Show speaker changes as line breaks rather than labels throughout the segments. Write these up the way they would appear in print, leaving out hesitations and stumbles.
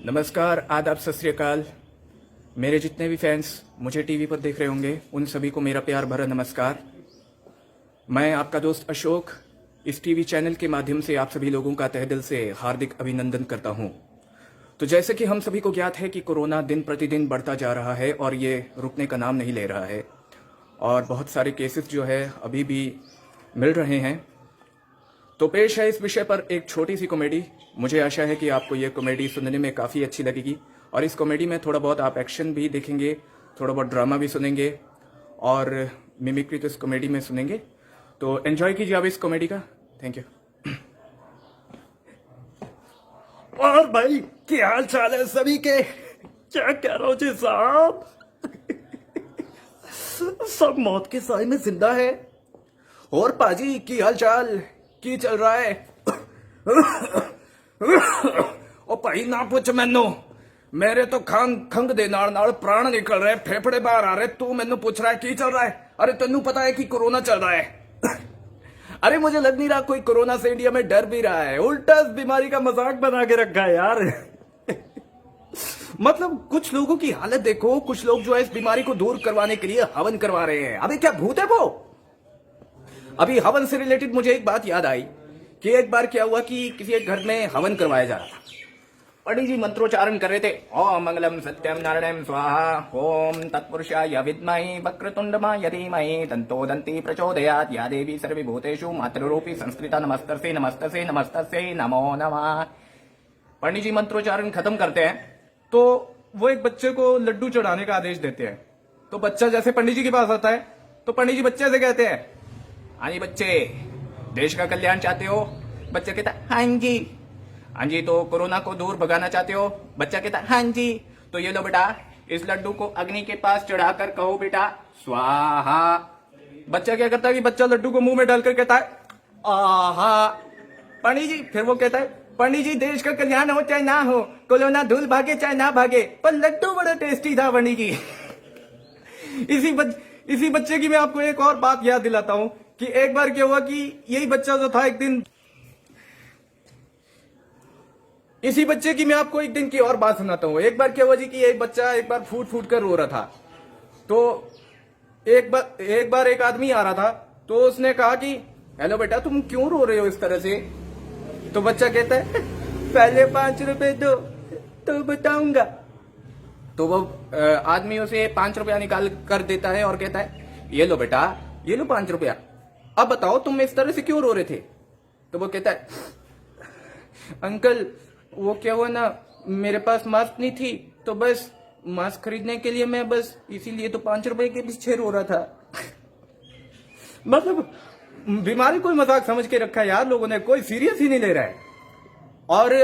नमस्कार, आदाब, सत श्री अकाल। मेरे जितने भी फैंस मुझे टीवी पर देख रहे होंगे उन सभी को मेरा प्यार भरा नमस्कार। मैं आपका दोस्त अशोक इस टीवी चैनल के माध्यम से आप सभी लोगों का तहे दिल से हार्दिक अभिनंदन करता हूं। तो जैसे कि हम सभी को ज्ञात है कि कोरोना दिन प्रतिदिन बढ़ता जा रहा है और ये रुकने का नाम नहीं ले रहा है और बहुत सारे केसेस जो है अभी भी मिल रहे हैं। तो पेश है इस विषय पर एक छोटी सी कॉमेडी। मुझे आशा है कि आपको ये कॉमेडी सुनने में काफ़ी अच्छी लगेगी और इस कॉमेडी में थोड़ा बहुत आप एक्शन भी देखेंगे, थोड़ा बहुत ड्रामा भी सुनेंगे और मिमिक्री तो इस कॉमेडी में सुनेंगे। तो एंजॉय कीजिए आप इस कॉमेडी का। Thank you.
और भाई क्या हाल चाल है सभी के? क्या कह रहा हूँ जी साहब? सब मौत के साए में जिंदा है। और पाजी की हाल चाल की चल रहा है? ओ भाई ना पूछ मैनू, मेरे तो खंग दे नाल प्राण निकल रहे, फेफड़े बाहर आ रहे। तू मैनू पूछ रहा है की चल रहा है? अरे तेनू पता है कि कोरोना चल रहा है। अरे मुझे लग नहीं रहा कोई कोरोना से इंडिया में डर भी रहा है। उल्टा इस बीमारी का मजाक बना के रखा है यार। मतलब कुछ लोगों की हालत देखो, कुछ लोग जो है इस बीमारी को दूर करवाने के लिए हवन करवा रहे हैं। अबे क्या भूत है वो? अभी हवन से रिलेटेड मुझे एक बात याद आई कि एक बार क्या हुआ कि किसी एक घर में हवन करवाया जा रहा था। पंडित जी मंत्रोच्चारण कर रहे थे। ओम मंगलम सत्यम नारायणम स्वाहा, ओम तत्पुरुषाय विद्महे वक्रतुंडमाय धीमहि तन्नो दन्ति प्रचोदयात्, या देवी सर्वभूतेषु मातृरूपी संस्कृता नमस्तस्यै नमस्तस्यै नमस्तस्यै नमो नमः। पंडित जी मंत्रोच्चारण खत्म करते हैं तो वो एक बच्चे को लड्डू चढ़ाने का आदेश देते हैं। तो बच्चा जैसे पंडित जी के पास आता है तो पंडित जी बच्चे से कहते हैं, हाँ जी बच्चे, देश का कल्याण चाहते हो? बच्चा कहता है हाँ जी। हाँ जी, तो कोरोना को दूर भगाना चाहते हो? बच्चा कहता है हाँ जी। तो ये लो बेटा, इस लड्डू को अग्नि के पास चढ़ाकर कहो बेटा स्वाहा। बच्चा क्या करता है कि बच्चा लड्डू को मुंह में डालकर कहता है आहा। पंडित जी फिर वो कहता है, पंडित जी देश का कल्याण हो चाहे ना हो, कोरोना धूल भागे चाहे ना भागे, पर लड्डू बड़ा टेस्टी था पंडित जी। इसी बच्चे की मैं आपको एक और बात याद दिलाता हूं कि एक बार क्या हुआ कि यही बच्चा जो था एक दिन, इसी बच्चे की मैं आपको एक दिन की और बात सुनाता हूं। एक बार क्या हुआ जी कि एक बच्चा एक बार फूट फूट कर रो रहा था। तो एक बार एक आदमी आ रहा था तो उसने कहा कि हेलो बेटा, तुम क्यों रो रहे हो इस तरह से? तो बच्चा कहता है पहले 5 रुपए दो तो बताऊंगा। तो वो आदमी उसे 5 रुपया निकाल कर देता है और कहता है ये लो बेटा, ये लो 5 रुपया, अब बताओ तुम इस तरह से क्यों रो रहे थे? तो वो कहता है अंकल वो क्या हुआ ना, मेरे पास मास्क नहीं थी तो बस मास्क खरीदने के लिए मैं बस इसीलिए तो 5 रुपए के पीछे रो रहा था। मतलब बीमारी कोई मजाक समझ के रखा है यार लोगों ने, कोई सीरियस ही नहीं ले रहा है। और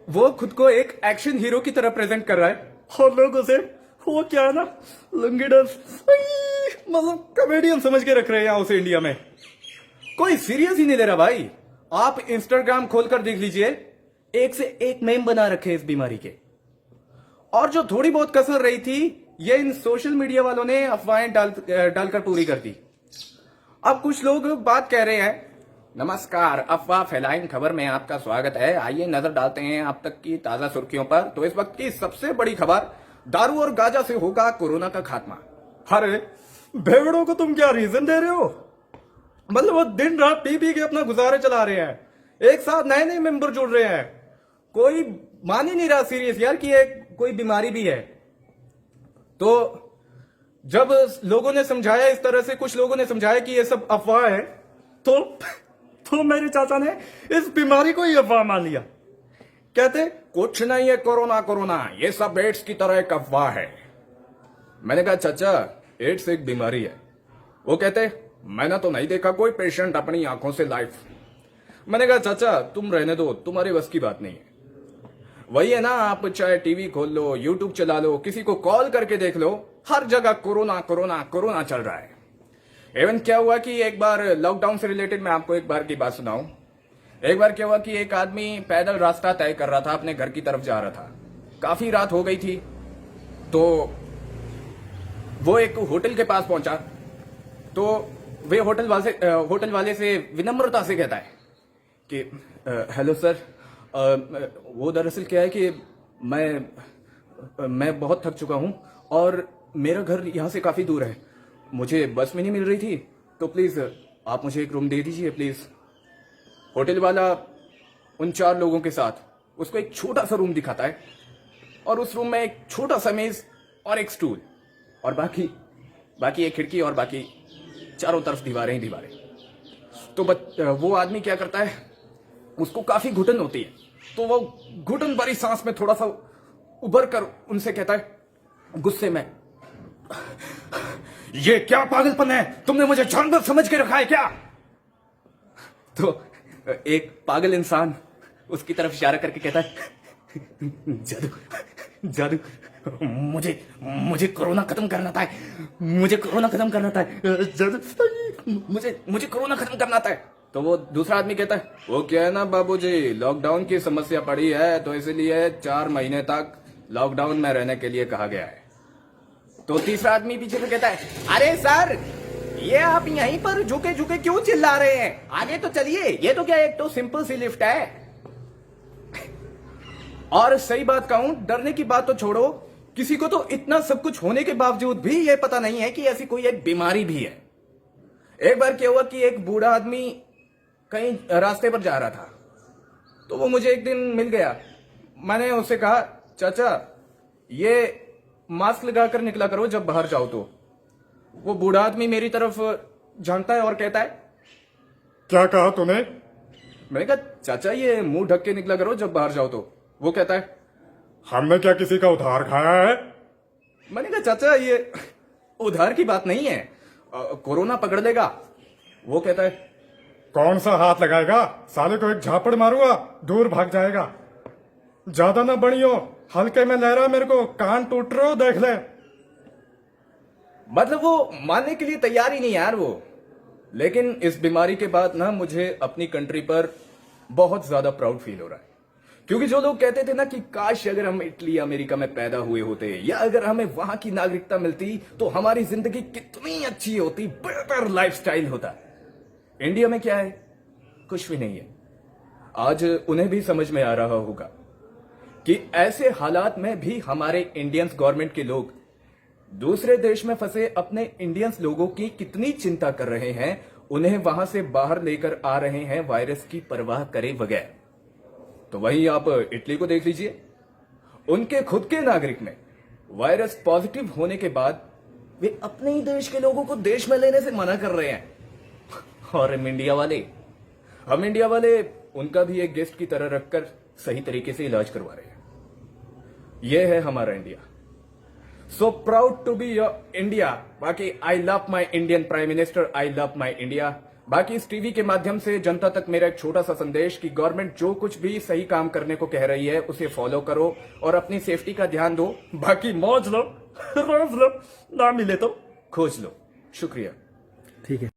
वो खुद को एक एक्शन हीरो की तरह प्रेजेंट कर रहा है और लोगों से वो क्या है ना लंगी डांस, मतलब कॉमेडियन समझ के रख रहे हैं यहाँ उसे इंडिया में। कोई सीरियस ही नहीं ले रहा भाई। आप इंस्टाग्राम खोलकर देख लीजिए, एक से एक मेम बना रखे इस बीमारी के। और जो थोड़ी बहुत कसर रही थी ये इन सोशल मीडिया वालों ने अफवाहें डालकर पूरी कर दी। अब कुछ लोग बात कह रहे हैं, नमस्कार, अफवाह फैलाइन खबर में आपका स्वागत है। आइए नजर डालते हैं आप तक की ताजा सुर्खियों पर। तो इस वक्त की सबसे बड़ी खबर, दारू और गांजा से होगा कोरोना का खात्मा। अरे भेड़ों को तुम क्या रीजन दे रहे हो? मतलब वो दिन रात पी पी के अपना गुजारे चला रहे हैं, एक साथ नए नए मेंबर जुड़ रहे हैं। कोई मान ही नहीं रहा सीरियस यार कि ये कोई बीमारी भी है। तो जब लोगों ने समझाया इस तरह से, कुछ लोगों ने समझाया कि ये सब अफवाह है, तो मेरे चाचा ने इस बीमारी को ही अफवाह मान लिया। कहते कुछ नहीं है कोरोना, ये सब एड्स की तरह एक अफवाह है। मैंने कहा चाचा एड्स एक बीमारी है। वो कहते मैंने तो नहीं देखा कोई पेशेंट अपनी आंखों से लाइव। मैंने कहा चाचा तुम रहने दो, तुम्हारे बस की बात नहीं है। वही है ना, आप चाहे टीवी खोल लो, यूट्यूब चला लो, किसी को कॉल करके देख लो, हर जगह कोरोना चल रहा है। इवन क्या हुआ कि एक बार लॉकडाउन से रिलेटेड मैं आपको एक बार की बात सुनाऊं। एक बार क्या हुआ कि एक आदमी पैदल रास्ता तय कर रहा था, अपने घर की तरफ जा रहा था। काफी रात हो गई थी तो वो एक होटल के पास पहुंचा। तो वे होटल वाले से विनम्रता से कहता है कि हेलो सर,
वो दरअसल क्या है कि मैं बहुत थक चुका हूँ और मेरा घर यहाँ से काफ़ी दूर है। मुझे बस में नहीं मिल रही थी, तो प्लीज़ आप मुझे एक रूम दे दीजिए प्लीज़। होटल वाला उन 4 लोगों के साथ उसको एक छोटा सा रूम दिखाता है और उस रूम में एक छोटा सा मेज और एक स्टूल और बाकी एक खिड़की और बाकी चारों तरफ दीवारें ही दीवारें। तो वो आदमी क्या करता है, उसको काफी घुटन होती है, तो वो घुटन भरी सांस में थोड़ा सा उभर कर उनसे कहता है गुस्से में, ये क्या पागलपन है, तुमने मुझे जानवर समझ के रखा है क्या? तो एक पागल इंसान उसकी तरफ इशारा करके कहता है जादू मुझे कोरोना खत्म करना था, मुझे कोरोना खत्म करना था, मुझे कोरोना खत्म करना था। तो वो दूसरा आदमी कहता है वो क्या है ना बाबूजी, लॉकडाउन की समस्या पड़ी है तो इसलिए 4 महीने तक लॉकडाउन में रहने के लिए कहा गया है। तो तीसरा आदमी पीछे से कहता है अरे सर, ये आप यहीं पर झुके झुके क्यों चिल्ला रहे हैं, आगे तो चलिए, ये तो क्या एक तो सिंपल सी लिफ्ट है। और सही बात कहूं, डरने की बात तो छोड़ो, किसी को तो इतना सब कुछ होने के बावजूद भी ये पता नहीं है कि ऐसी कोई एक बीमारी भी है। एक बार क्या हुआ कि एक बूढ़ा आदमी कहीं रास्ते पर जा रहा था, तो वो मुझे एक दिन मिल गया। मैंने उससे कहा चाचा ये मास्क लगाकर निकला करो जब बाहर जाओ। तो वो बूढ़ा आदमी मेरी तरफ झांकता है और कहता है
क्या कहा तूने?
मैंने कहा चाचा ये मुंह ढक के निकला करो जब बाहर जाओ। तो वो कहता है
हमने क्या किसी का उधार खाया है?
मैंने कहा चाचा ये उधार की बात नहीं है, कोरोना पकड़ लेगा। वो कहता है
कौन सा हाथ लगाएगा, साले को एक झापड़ मारूंगा दूर भाग जाएगा। ज्यादा ना बड़ियो, हल्के में लहरा, मेरे को कान टूट रहे हो देख ले।
मतलब वो मानने के लिए तैयार ही नहीं यार वो। लेकिन इस बीमारी के बाद ना मुझे अपनी कंट्री पर बहुत ज्यादा प्राउड फील हो रहा है, क्योंकि जो लोग कहते थे ना कि काश अगर हम इटली अमेरिका में पैदा हुए होते या अगर हमें वहां की नागरिकता मिलती तो हमारी जिंदगी कितनी अच्छी होती, बेहतर लाइफस्टाइल होता। इंडिया में क्या है, कुछ भी नहीं है। आज उन्हें भी समझ में आ रहा होगा कि ऐसे हालात में भी हमारे इंडियंस गवर्नमेंट के लोग दूसरे देश में फंसे अपने इंडियंस लोगों की कितनी चिंता कर रहे हैं, उन्हें वहां से बाहर लेकर आ रहे हैं वायरस की परवाह करे बगैर। तो वहीं आप इटली को देख लीजिए, उनके खुद के नागरिक में वायरस पॉजिटिव होने के बाद वे अपने ही देश के लोगों को देश में लेने से मना कर रहे हैं। और हम इंडिया वाले उनका भी एक गेस्ट की तरह रखकर सही तरीके से इलाज करवा रहे हैं। यह है हमारा India. So proud to be your India. बाकी I love my Indian prime minister, I love my India. बाकी इस टीवी के माध्यम से जनता तक मेरा एक छोटा सा संदेश कि गवर्नमेंट जो कुछ भी सही काम करने को कह रही है उसे फॉलो करो और अपनी सेफ्टी का ध्यान दो। बाकी मौज लो, रोज लो, ना मिले तो खोज लो। शुक्रिया।
ठीक है।